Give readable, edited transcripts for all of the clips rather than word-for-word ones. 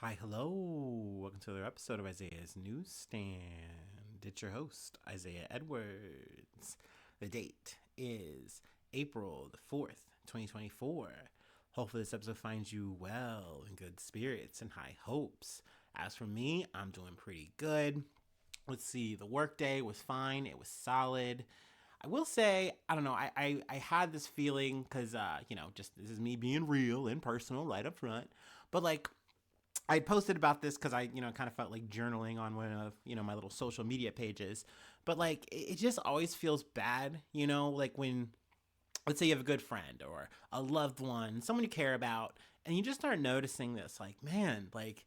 Hi, hello. Welcome to another episode of Isaiah's Newsstand. It's your host, Isaiah Edwards. The date is April the 4th, 2024. Hopefully, this episode finds you well, in good spirits, and high hopes. As for me, I'm doing pretty good. Let's see, the workday was fine, it was solid. I will say, I don't know, I had this feeling because, just this is me being real and personal right up front. But like, I posted about this because I, kind of felt like journaling on one of, my little social media pages. But like, it just always feels bad, like when, let's say you have a good friend or a loved one, someone you care about, and you just start noticing this, like, man, like,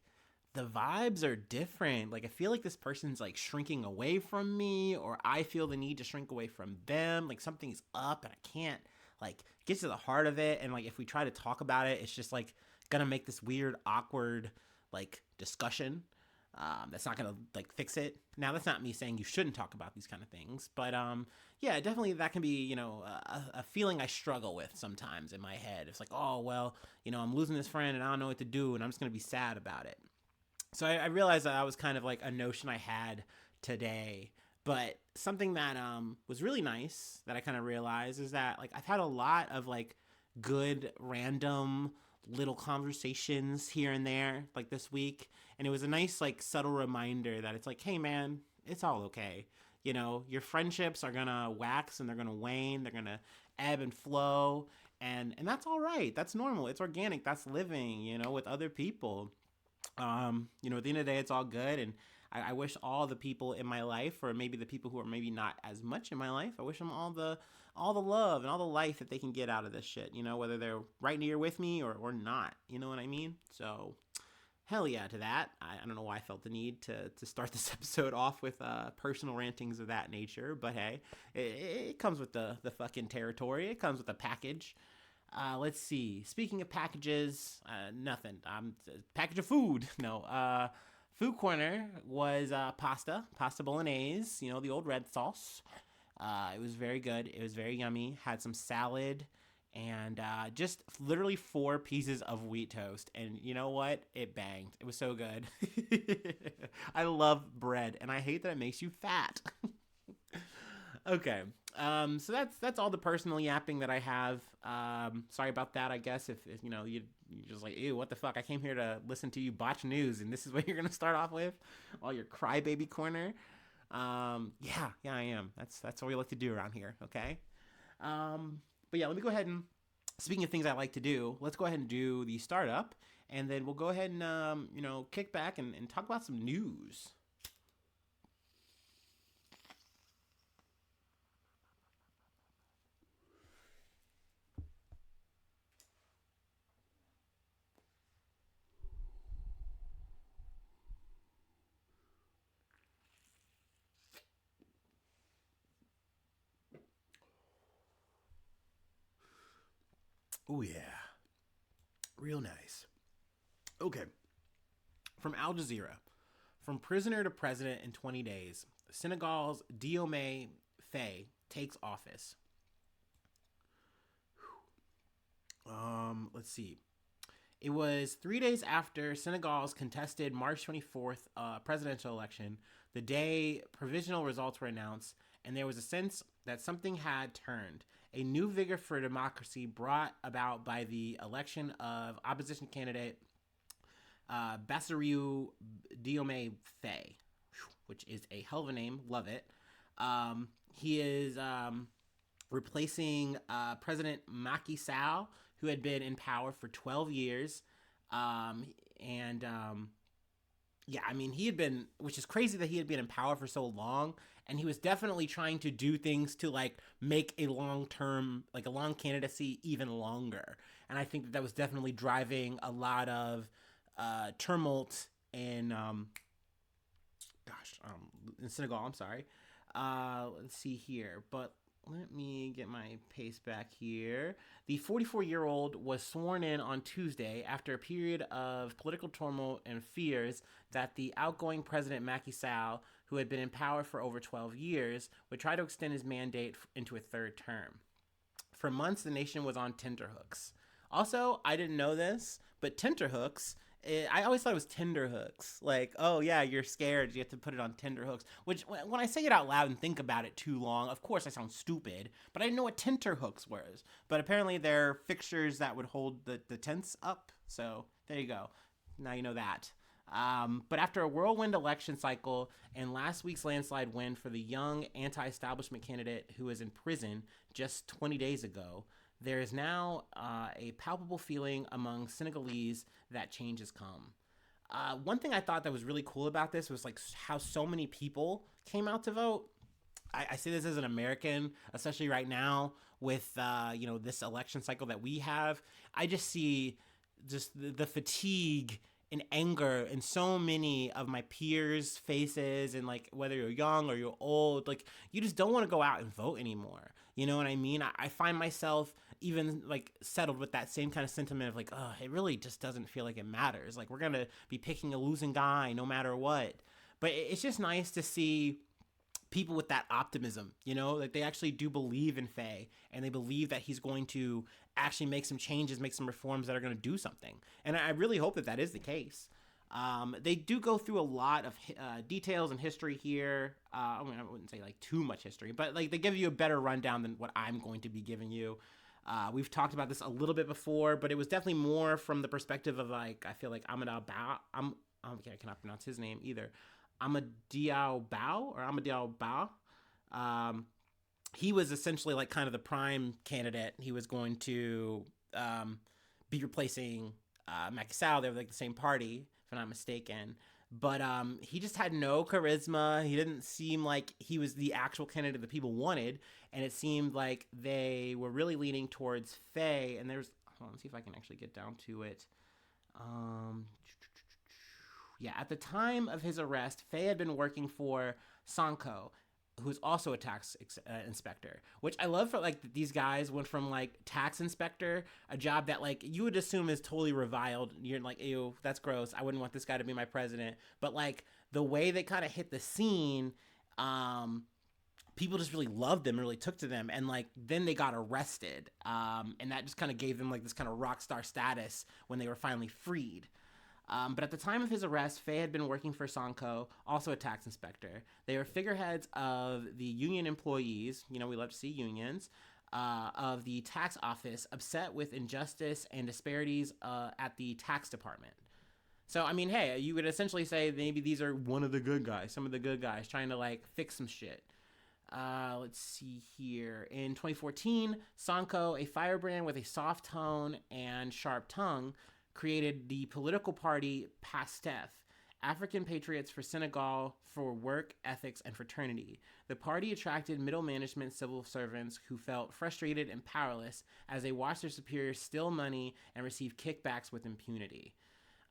the vibes are different. Like, I feel like this person's like shrinking away from me, or I feel the need to shrink away from them. Like, something's up and I can't, like, get to the heart of it. And like, if we try to talk about it, it's just like gonna make this weird, awkward, like, discussion that's not gonna like fix it. Now, that's not me saying you shouldn't talk about these kind of things, but yeah, definitely that can be a feeling I struggle with sometimes in my head. It's like, oh well, I'm losing this friend and I don't know what to do, and I'm just gonna be sad about it. So I realized that was kind of like a notion I had today. But something that was really nice that I kind of realized is that like I've had a lot of like good random little conversations here and there like this week, and it was a nice like subtle reminder that it's like, hey man, it's all okay. Your friendships are gonna wax and they're gonna wane, they're gonna ebb and flow, and that's all right. That's normal. It's organic. That's living, with other people. At the end of the day, it's all good. And I wish all the people in my life, or maybe the people who are maybe not as much in my life, I wish them all the love and all the life that they can get out of this shit, whether they're right near with me or not. You know what I mean? So hell yeah to that. I don't know why I felt the need to start this episode off with personal rantings of that nature, but hey, it comes with the fucking territory. It comes with the package. Let's see. Speaking of packages, nothing. Package of food. No. Food corner was pasta bolognese. The old red sauce. It was very good. It was very yummy. Had some salad and just literally 4 pieces of wheat toast. And you know what? It banged. It was so good. I love bread, and I hate that it makes you fat. Okay. So that's all the personal yapping that I have. Sorry about that. I guess if you're just like, ew, what the fuck? I came here to listen to you botch news, and this is what you're gonna start off with, all your crybaby corner. Yeah, I am. That's what we like to do around here. Okay. But yeah, let me go ahead and, speaking of things I like to do, let's go ahead and do the startup, and then we'll go ahead and kick back and talk about some news. Oh yeah, real nice. Okay. From Al Jazeera. From prisoner to president in 20 days, Senegal's Diomaye Faye takes office. Let's see. It was 3 days after Senegal's contested March 24th presidential election, the day provisional results were announced, and there was a sense that something had turned. A new vigor for democracy brought about by the election of opposition candidate Bassirou Diomaye Faye, which is a hell of a name. Love it. He is replacing President Macky Sall, who had been in power for 12 years. And Yeah, I mean, he had been, which is crazy that he had been in power for so long. And he was definitely trying to do things to like make a long term, like a long candidacy even longer. And I think that was definitely driving a lot of tumult in in Senegal. I'm sorry. Let's see here, but let me get my pace back here. The 44-year-old was sworn in on Tuesday after a period of political turmoil and fears that the outgoing president Macky Sall, who had been in power for over 12 years, would try to extend his mandate into a third term. For months, the nation was on tenterhooks. Also, I didn't know this, but tenterhooks I always thought it was Tinder hooks. Like, oh yeah, you're scared, you have to put it on Tinder hooks. Which, when I say it out loud and think about it too long, of course I sound stupid. But I didn't know what Tinder hooks was. But apparently they're fixtures that would hold the tents up. So there you go. Now you know that. But after a whirlwind election cycle and last week's landslide win for the young anti-establishment candidate who was in prison just 20 days ago, there is now a palpable feeling among Senegalese that change has come. One thing I thought that was really cool about this was like how so many people came out to vote. I say this as an American, especially right now with this election cycle that we have. I just see just the fatigue and anger in so many of my peers' faces, and like whether you're young or you're old, like you just don't want to go out and vote anymore. You know what I mean? I find myself even like settled with that same kind of sentiment of like, oh, it really just doesn't feel like it matters. Like we're gonna be picking a losing guy no matter what. But it's just nice to see people with that optimism, like they actually do believe in Faye and they believe that he's going to actually make some changes, make some reforms that are going to do something. And I really hope that is the case. They do go through a lot of details and history here. I wouldn't say like too much history, but like they give you a better rundown than what I'm going to be giving you. We've talked about this a little bit before, but it was definitely more from the perspective of like, I feel like I cannot pronounce his name either. Amadou Bao. He was essentially like kind of the prime candidate. He was going to be replacing Macky Sall. They were like the same party, if I'm not mistaken. But he just had no charisma. He didn't seem like he was the actual candidate that people wanted. And it seemed like they were really leaning towards Faye. And hold on, let's see if I can actually get down to it. At the time of his arrest, Faye had been working for Sonko, who's also a tax inspector, which I love for like these guys went from like tax inspector, a job that like you would assume is totally reviled. You're like, ew, that's gross. I wouldn't want this guy to be my president. But like the way they kind of hit the scene, people just really loved them, really took to them. And like, then they got arrested. And that just kind of gave them like this kind of rock star status when they were finally freed. But at the time of his arrest, Faye had been working for Sonko, also a tax inspector. They were figureheads of the union employees, we love to see unions, of the tax office, upset with injustice and disparities at the tax department. So, I mean, hey, you would essentially say maybe these are some of the good guys trying to like fix some shit. Let's see here. In 2014, Sonko, a firebrand with a soft tone and sharp tongue, created the political party PASTEF, African Patriots for Senegal for Work, Ethics, and Fraternity. The party attracted middle management civil servants who felt frustrated and powerless as they watched their superiors steal money and receive kickbacks with impunity.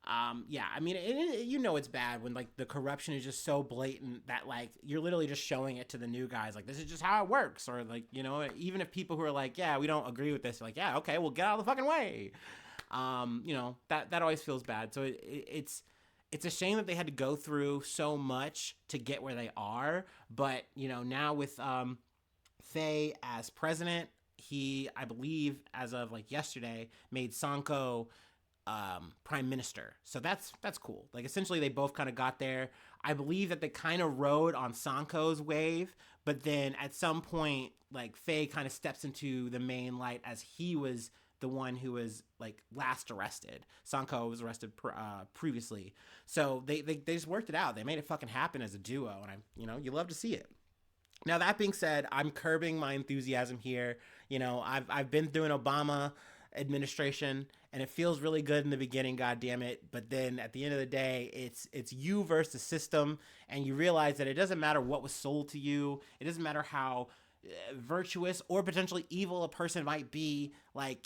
I mean, it's bad when like the corruption is just so blatant that like you're literally just showing it to the new guys. Like, this is just how it works. Or like, even if people who are like, yeah, we don't agree with this, like, yeah, okay, well, get out of the fucking way. That always feels bad. So it's a shame that they had to go through so much to get where they are. But, now with Faye as president, he, I believe, as of like yesterday, made Sonko prime minister. So that's cool. Like, essentially, they both kind of got there. I believe that they kind of rode on Sonko's wave, but then at some point, like, Faye kind of steps into the main light as he was the one who was like last arrested. Sonko was arrested previously. So they just worked it out. They made it fucking happen as a duo, and you love to see it. Now, that being said, I'm curbing my enthusiasm here. I've been through an Obama administration, and it feels really good in the beginning, god damn it. But then at the end of the day, it's you versus the system, and you realize that it doesn't matter what was sold to you. It doesn't matter how virtuous or potentially evil a person might be. Like,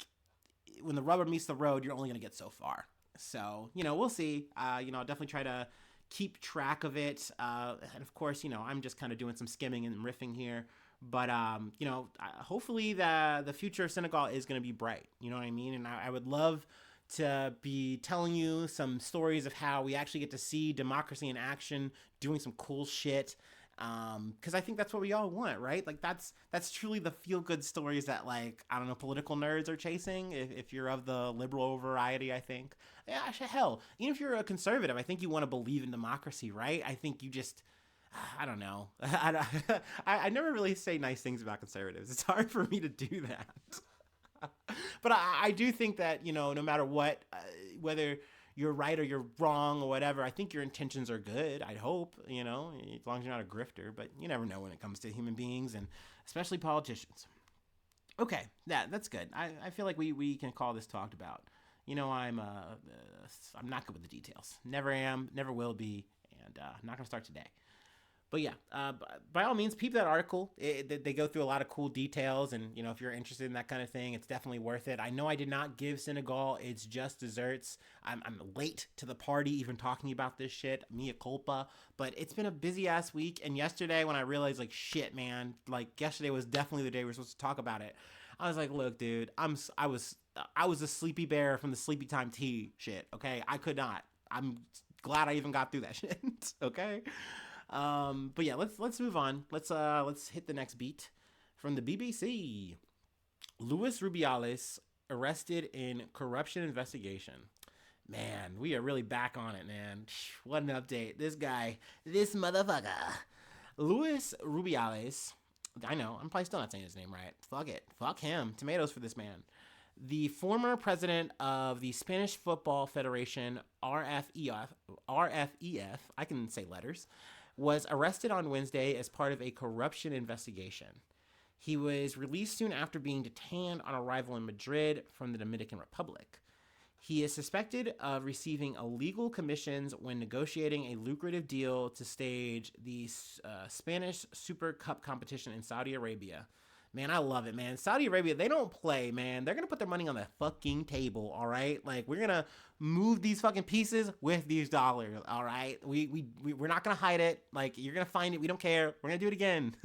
when the rubber meets the road, you're only going to get so far. So, we'll see. I'll definitely try to keep track of it. And of course, I'm just kind of doing some skimming and riffing here. But, hopefully the future of Senegal is going to be bright. You know what I mean? And I would love to be telling you some stories of how we actually get to see democracy in action, doing some cool shit. Because I think that's what we all want, right? Like that's truly the feel good stories that, like, I don't know, political nerds are chasing. If you're of the liberal variety, I think, yeah, hell, even if you're a conservative, I think you want to believe in democracy, right? I think you just, I don't know. I never really say nice things about conservatives. It's hard for me to do that. But I do think that, no matter what, whether you're right or you're wrong or whatever, I think your intentions are good. I hope, as long as you're not a grifter. But you never know when it comes to human beings, and especially politicians. Okay, that's good. I feel like we can call this talked about. I'm not good with the details. Never am, never will be, and not gonna start today. But yeah, by all means, peep that article. They go through a lot of cool details, and if you're interested in that kind of thing, it's definitely worth it. I know I did not give Senegal its just desserts. I'm late to the party, even talking about this shit. Mea culpa. But it's been a busy ass week, and yesterday when I realized, like, shit, man, like, yesterday was definitely the day we were supposed to talk about it. I was like, look, dude, I was a sleepy bear from the sleepy time tea shit. Okay, I could not. I'm glad I even got through that shit. Okay. But yeah, let's move on. Let's hit the next beat from the BBC. Luis Rubiales arrested in corruption investigation. Man, we are really back on it, man. What an update. This motherfucker. Luis Rubiales. I know, I'm probably still not saying his name right. Fuck it. Fuck him. Tomatoes for this man. The former president of the Spanish Football Federation, RFEF, I can say letters, was arrested on Wednesday as part of a corruption investigation. He was released soon after being detained on arrival in Madrid from the Dominican Republic. He is suspected of receiving illegal commissions when negotiating a lucrative deal to stage the Spanish Super Cup competition in Saudi Arabia. Man, I love it, man. Saudi Arabia, they don't play, man. They're going to put their money on the fucking table, all right? Like, we're going to move these fucking pieces with these dollars, all right? We're not going to hide it. Like, you're going to find it. We don't care. We're going to do it again.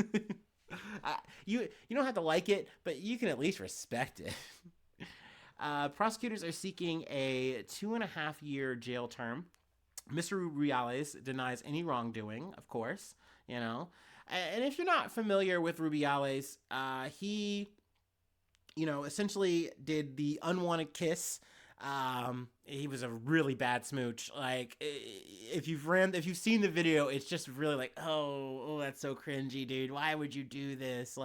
You don't have to like it, but you can at least respect it. Prosecutors are seeking a 2.5-year jail term. Mr. Rubiales denies any wrongdoing, of course, And if you're not familiar with Rubiales, he, essentially did the unwanted kiss. He was a really bad smooch. Like, if you've seen the video, it's just really like, oh, that's so cringy, dude. Why would you do this?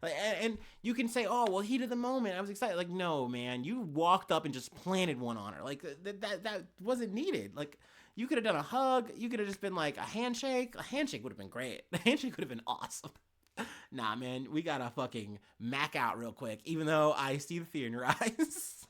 And you can say, oh, well, heat of the moment, I was excited. Like, no, man, you walked up and just planted one on her. Like, that wasn't needed. Like, you could have done a hug. You could have just been like a handshake. A handshake would have been great. A handshake would have been awesome. Nah, man, we gotta fucking mac out real quick, even though I see the fear in your eyes.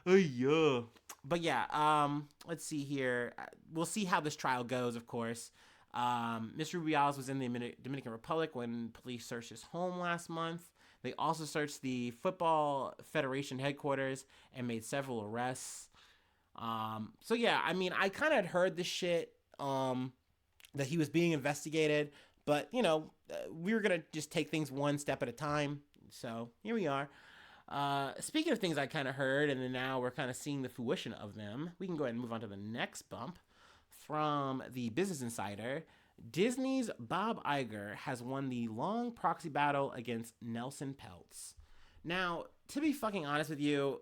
Oh, yeah. But yeah, let's see here. We'll see how this trial goes, of course. Mr. Rubiales was in the Dominican Republic when police searched his home last month. They also searched the Football Federation headquarters and made several arrests. So yeah, I mean, I kind of had heard this shit, that he was being investigated, but we were going to just take things one step at a time. So here we are. Speaking of things I kind of heard, and then now we're kind of seeing the fruition of them, we can go ahead and move on to the next bump from the Business Insider. Disney's Bob Iger has won the long proxy battle against Nelson Peltz. Now, to be fucking honest with you,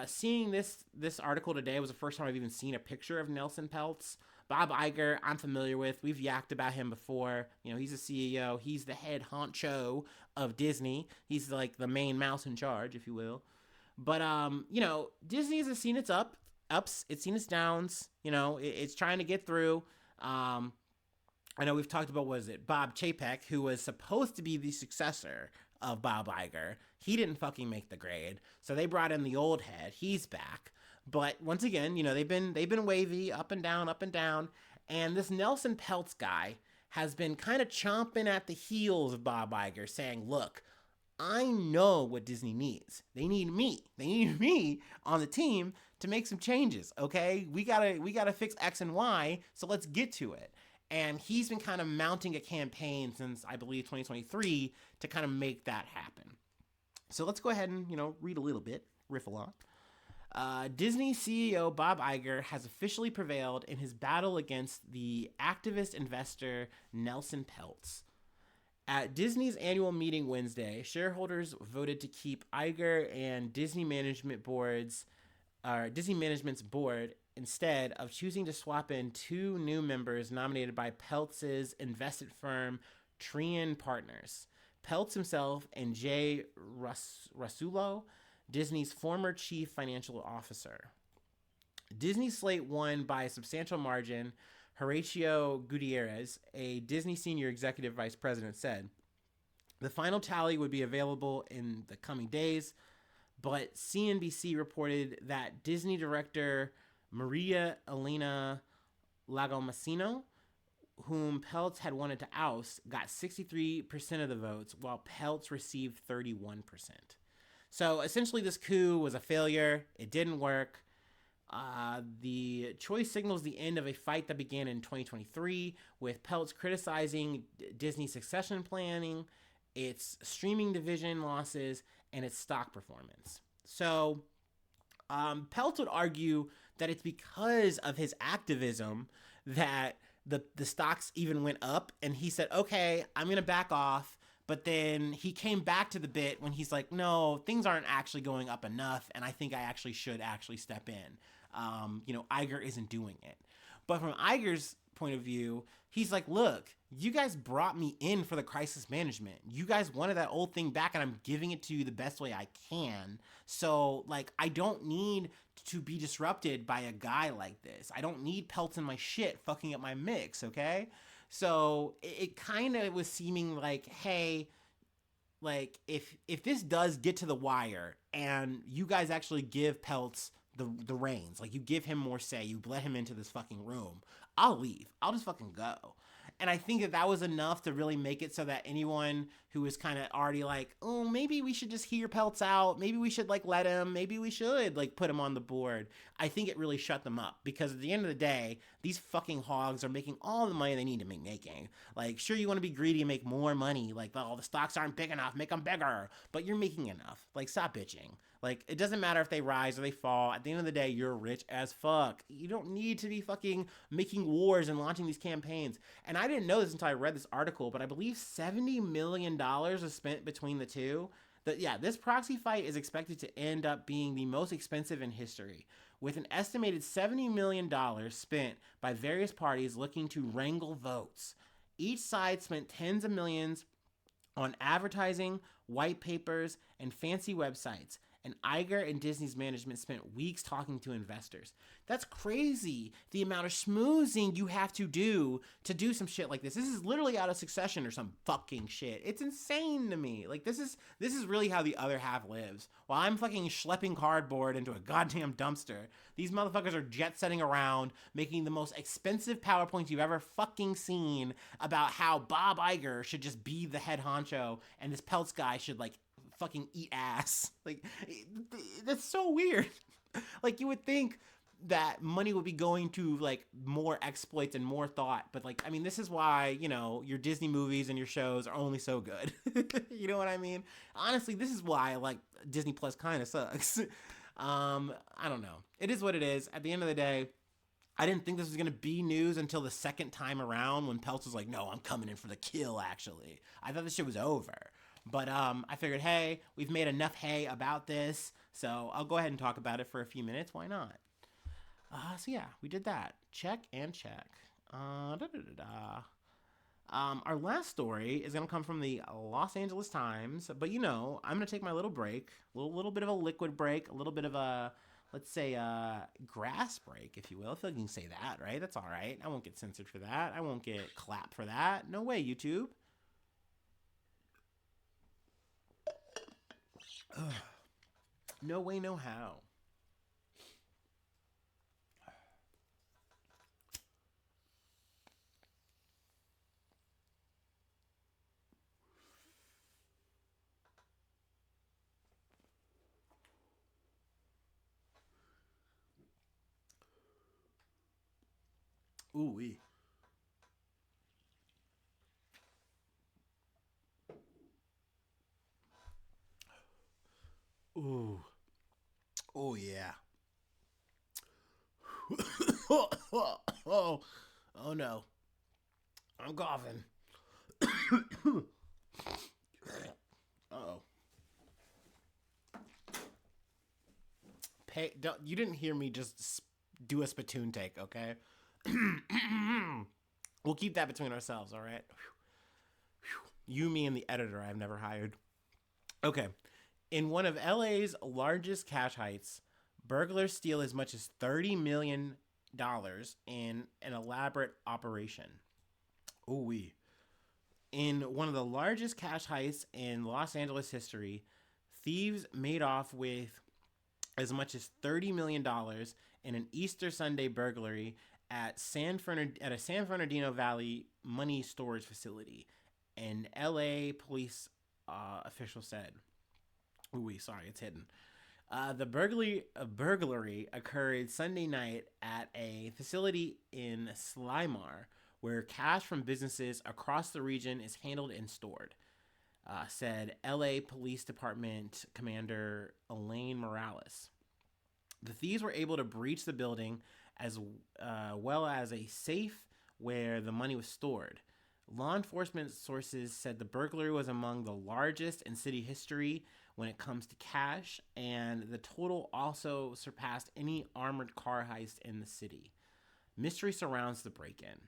seeing this article today was the first time I've even seen a picture of Nelson Peltz. Bob Iger, I'm familiar with. We've yacked about him before. He's a CEO. He's the head honcho of Disney. He's like the main mouse in charge, if you will. But, Disney has seen its ups. It's seen its downs. It's trying to get through. I know we've talked about, Bob Chapek, who was supposed to be the successor of Bob Iger. He didn't fucking make the grade, so they brought in the old head. He's back, but once again, they've been wavy, up and down, and this Nelson Peltz guy has been kind of chomping at the heels of Bob Iger, saying, "Look, I know what Disney needs. They need me. They need me on the team to make some changes. Okay, we gotta fix X and Y. So let's get to it." And he's been kind of mounting a campaign since, I believe, 2023 to kind of make that happen. So let's go ahead and, read a little bit, riff a lot. Disney CEO Bob Iger has officially prevailed in his battle against the activist investor Nelson Peltz. At Disney's annual meeting Wednesday, shareholders voted to keep Iger and Disney Management's board instead of choosing to swap in two new members nominated by Peltz's invested firm Trian Partners. Peltz himself and Jay Rasulo, Disney's former chief financial officer. Disney's slate won by a substantial margin. Horatio Gutierrez, a Disney senior executive vice president, said the final tally would be available in the coming days, but CNBC reported that Disney director Maria Elena Lagomasino, whom Peltz had wanted to oust, got 63% of the votes, while Peltz received 31%. So essentially, this coup was a failure. It didn't work. The choice signals the end of a fight that began in 2023, with Peltz criticizing Disney's succession planning, its streaming division losses, and its stock performance. So Peltz would argue that it's because of his activism that the stocks even went up, and he said, okay, I'm going to back off. But then he came back to the bit when he's like, no, things aren't actually going up enough, and I think I actually should step in. Iger isn't doing it. But from Iger's point of view, he's like, look, you guys brought me in for the crisis management. You guys wanted that old thing back, and I'm giving it to you the best way I can. So, I don't need to be disrupted by a guy like this. I don't need Peltz in my shit fucking up my mix, okay? So it kind of was seeming like, hey, if this does get to the wire and you guys actually give Peltz the reins, you give him more say, you let him into this fucking room, I'll leave. I'll just fucking go. And I think that was enough to really make it so that anyone who was kind of already like, oh, maybe we should just hear Peltz out. Maybe we should let him. Maybe we should put him on the board. I think it really shut them up, because at the end of the day, these fucking hogs are making all the money they need to be making. Sure, you want to be greedy and make more money. Oh, the stocks aren't big enough. Make them bigger. But you're making enough. Stop bitching. It doesn't matter if they rise or they fall. At the end of the day, you're rich as fuck. You don't need to be fucking making wars and launching these campaigns. And I didn't know this until I read this article, but I believe $70 million was spent between the two. This proxy fight is expected to end up being the most expensive in history, with an estimated $70 million spent by various parties looking to wrangle votes. Each side spent tens of millions on advertising, white papers, and fancy websites. And Iger and Disney's management spent weeks talking to investors. That's crazy, the amount of schmoozing you have to do some shit like this. This is literally out of Succession or some fucking shit. It's insane to me. This is really how the other half lives. While I'm fucking schlepping cardboard into a goddamn dumpster, these motherfuckers are jet-setting around, making the most expensive PowerPoints you've ever fucking seen about how Bob Iger should just be the head honcho and this Peltz guy should, fucking eat ass. That's so weird. You would think that money would be going to more exploits and more thought, but this is why your Disney movies and your shows are only so good. You know what I mean? Honestly, this is why Disney Plus kind of sucks. I don't know. It is what it is. At the end of the day, I didn't think this was going to be news until the second time around when Peltz was like, no, I'm coming in for the kill, actually. I thought this shit was over. But I figured, hey, we've made enough hay about this, so I'll go ahead and talk about it for a few minutes. Why not? So yeah, we did that. Check and check. Our last story is going to come from the Los Angeles Times, but I'm going to take my little break, a little bit of a liquid break, a little bit of a, let's say, grass break, if you will. I feel like you can say that, right? That's all right. I won't get censored for that. I won't get clapped for that. No way, YouTube. No way, no how. Ooh-wee. Ooh. Oh, yeah. Oh, oh no. I'm coughing. Uh-oh. You didn't hear me just do a spittoon take, okay? We'll keep that between ourselves, all right? You, me, and the editor I've never hired. Okay. In one of LA's largest cash heists, burglars steal as much as $30 million in an elaborate operation. Ooh wee. In one of the largest cash heists in Los Angeles history, thieves made off with as much as $30 million in an Easter Sunday burglary at a San Bernardino Valley money storage facility. An LA police official said. Ooh, sorry, it's hidden. The burglary occurred Sunday night at a facility in Slimar, where cash from businesses across the region is handled and stored, said LA Police Department Commander Elaine Morales. The thieves were able to breach the building as well as a safe where the money was stored. Law enforcement sources said the burglary was among the largest in city history when it comes to cash, and the total also surpassed any armored car heist in the city. Mystery surrounds the break in.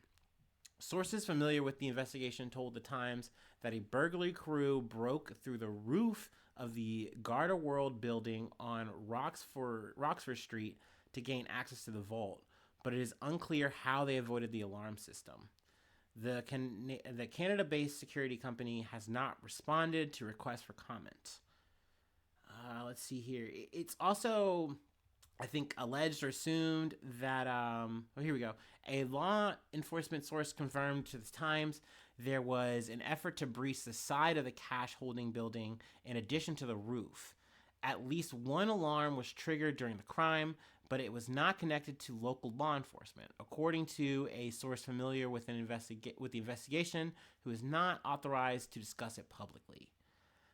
Sources familiar with the investigation told the Times that a burglary crew broke through the roof of the Garda World building on Roxford Street to gain access to the vault, but it is unclear how they avoided the alarm system. The Canada-based security company has not responded to requests for comment. Let's see here. It's also, I think, alleged or assumed that, here we go. A law enforcement source confirmed to the Times there was an effort to breach the side of the cash holding building in addition to the roof. At least one alarm was triggered during the crime, but it was not connected to local law enforcement, according to a source familiar with the investigation who is not authorized to discuss it publicly.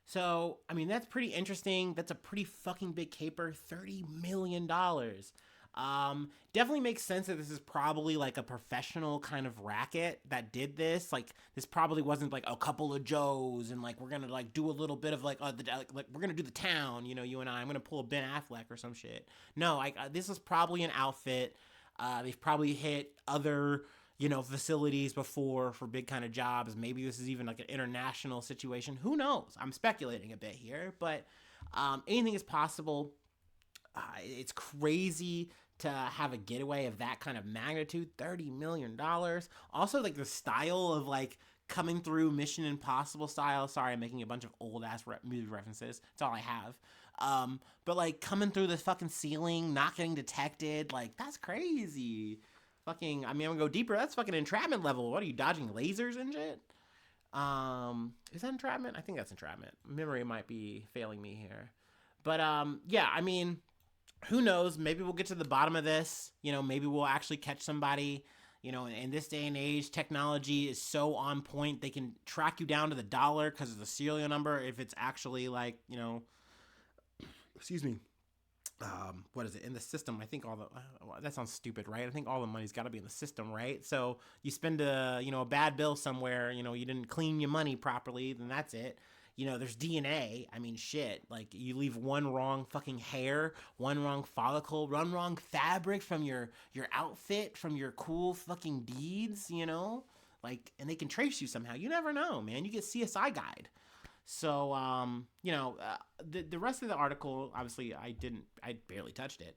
So, I mean, that's pretty interesting. That's a pretty fucking big caper. $30 million. Definitely makes sense that this is probably like a professional kind of racket that did this. Like, this probably wasn't like a couple of Joes and like we're gonna like do a little bit of like we're gonna do the town. You know, you and I'm gonna pull a Ben Affleck or some shit. No, this is probably an outfit. They've probably hit other facilities before for big kind of jobs. Maybe this is even like an international situation. Who knows? I'm speculating a bit here, but anything is possible. It's crazy to have a getaway of that kind of magnitude, $30 million. Also, like the style of like coming through Mission Impossible style. Sorry, I'm making a bunch of old ass movie references. That's all I have. But like coming through the fucking ceiling, not getting detected, like that's crazy. Fucking, I mean, I'm gonna go deeper. That's fucking entrapment level. What are you, dodging lasers and shit? Is that entrapment? I think that's entrapment. Memory might be failing me here. But yeah, I mean, who knows? Maybe we'll get to the bottom of this. Maybe we'll actually catch somebody. In this day and age, technology is so on point. They can track you down to the dollar because of the serial number. If it's actually like, excuse me. What is it in the system? I think that sounds stupid, right? I think all the money's got to be in the system, right? So you spend a bad bill somewhere, you didn't clean your money properly, then that's it. There's DNA. I mean, shit. Like, you leave one wrong fucking hair, one wrong follicle, one wrong fabric from your outfit, from your cool fucking deeds, Like, and they can trace you somehow. You never know, man. You get CSI Guide. So, the rest of the article, obviously, I barely touched it.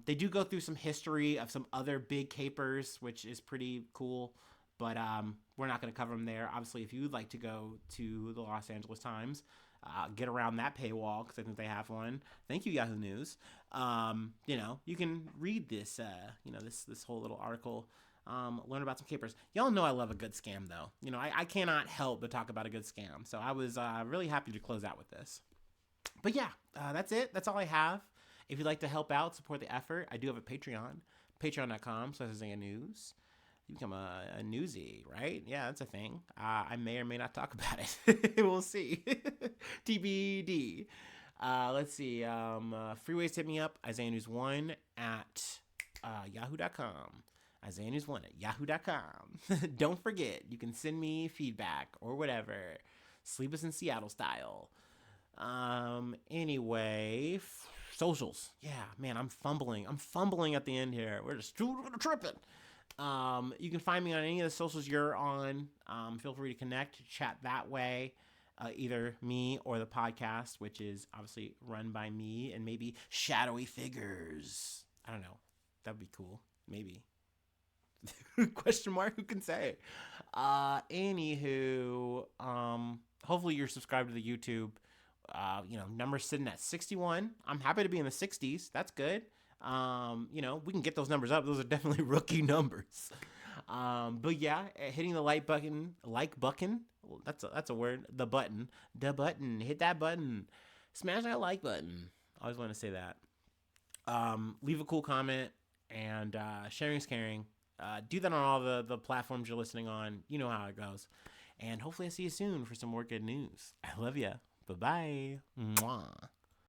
They do go through some history of some other big capers, which is pretty cool. But we're not going to cover them there. Obviously, if you would like to go to the Los Angeles Times, get around that paywall because I think they have one. Thank you, Yahoo News. You can read this, this whole little article, learn about some capers. Y'all know I love a good scam, though. I cannot help but talk about a good scam. So I was really happy to close out with this. But yeah, that's it. That's all I have. If you'd like to help out, support the effort, I do have a Patreon, patreon.com/Isaiah News. You become a newsie, right? Yeah, that's a thing. I may or may not talk about it. We'll see. TBD. Let's see. Free ways to hit me up. Isaiah News 1 at yahoo.com. Isaiah News 1 at yahoo.com. Don't forget, you can send me feedback or whatever. Sleep us in Seattle style. Anyway, socials. Yeah, man, I'm fumbling at the end here. We're just tripping. You can find me on any of the socials you're on. Feel free to connect, chat that way. Either me or the podcast, which is obviously run by me and maybe shadowy figures. I don't know. That would be cool. Maybe. Question mark? Who can say? Anywho, hopefully you're subscribed to the YouTube. Numbers sitting at 61. I'm happy to be in the 60s. That's good. We can get those numbers up. Those are definitely rookie numbers. But yeah, hitting the like button. That's a word. The button. Hit that button. Smash that like button. I always want to say that. Leave a cool comment, and sharing is caring. Do that on all the platforms you're listening on. You know how it goes. And hopefully I see you soon for some more good news. I love ya. Bye-bye. Mwah.